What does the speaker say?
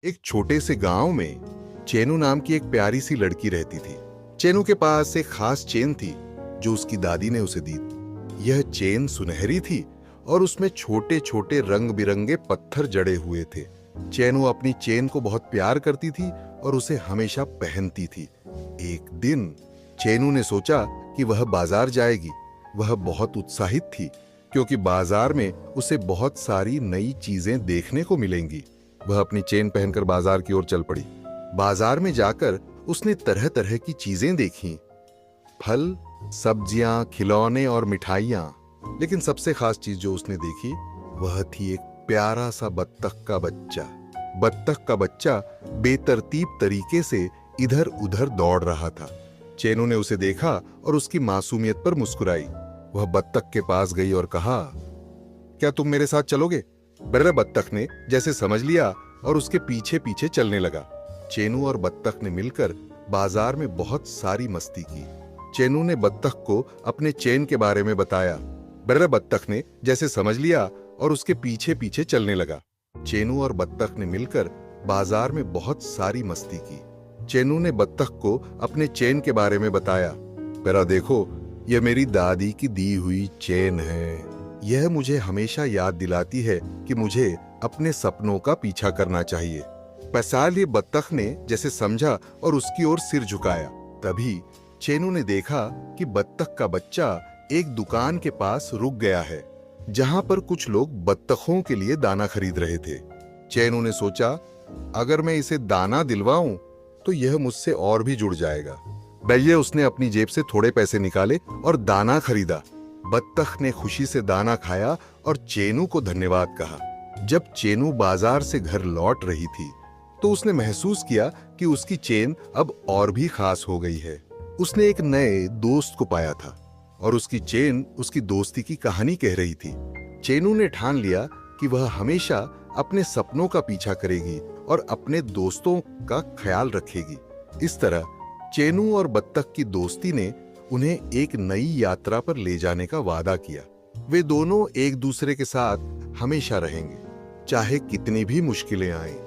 एक छोटे से गांव में चेनू नाम की एक प्यारी सी लड़की रहती थी। चेनू के पास एक खास चेन थी जो उसकी दादी ने उसे दी। यह चेन सुनहरी थी और उसमें छोटे छोटे रंग बिरंगे पत्थर जड़े हुए थे। चेनू अपनी चेन को बहुत प्यार करती थी और उसे हमेशा पहनती थी। एक दिन चेनू ने सोचा कि वह बाजार जाएगी। वह बहुत उत्साहित थी क्योंकि बाजार में उसे बहुत सारी नई चीजें देखने को मिलेंगी। वह अपनी चेन पहनकर बाजार की ओर चल पड़ी। बाजार में जाकर उसने तरह तरह की चीजें देखीं, फल, सब्जियां, खिलौने और मिठाइयां। लेकिन सबसे खास चीज जो उसने देखी वह थी एक प्यारा सा बत्तख का बच्चा। बत्तख का बच्चा बेतरतीब तरीके से इधर उधर दौड़ रहा था। चेनू ने उसे देखा और उसकी मासूमियत पर मुस्कुराई। वह बत्तख के पास गई और कहा, क्या तुम मेरे साथ चलोगे? बर्रे बत्तख ने जैसे समझ लिया और उसके पीछे पीछे चलने लगा। चेनू और बत्तख ने मिलकर बाजार में बहुत सारी मस्ती की। चेनू ने बत्तख को अपने चेन के बारे में बताया। बर्रे बत्तख ने जैसे समझ लिया और उसके पीछे पीछे चलने लगा। चेनू और बत्तख ने मिलकर बाजार में बहुत सारी मस्ती की। चेनू ने बत्तख को अपने चेन के बारे में बताया। बर्रा देखो, यह मेरी दादी की दी हुई चेन है। यह मुझे हमेशा याद दिलाती है कि मुझे अपने सपनों का पीछा करना चाहिए। पैसाल बत्तख ने जैसे समझा और उसकी ओर सिर झुकाया। तभी चेनू ने देखा कि बत्तख का बच्चा एक दुकान के पास रुक गया है जहां पर कुछ लोग बत्तखों के लिए दाना खरीद रहे थे। चेनू ने सोचा, अगर मैं इसे दाना दिलवाऊं तो यह मुझसे और भी जुड़ जाएगा। बैये उसने अपनी जेब से थोड़े पैसे निकाले और दाना खरीदा। बत्तख ने खुशी से दाना खाया और चेनू को धन्यवाद कहा। जब चेनू बाजार से घर लौट रही थी तो उसने महसूस किया कि उसकी चेन अब और भी खास हो गई है। उसने एक नए दोस्त को पाया था और उसकी चेन उसकी दोस्ती की कहानी कह रही थी। चेनू ने ठान लिया कि वह हमेशा अपने सपनों का पीछा करेगी और अपने दोस्तों का ख्याल रखेगी। इस तरह चेनू और बत्तख की दोस्ती ने उन्हें एक नई यात्रा पर ले जाने का वादा किया। वे दोनों एक दूसरे के साथ हमेशा रहेंगे, चाहे कितनी भी मुश्किलें आएं।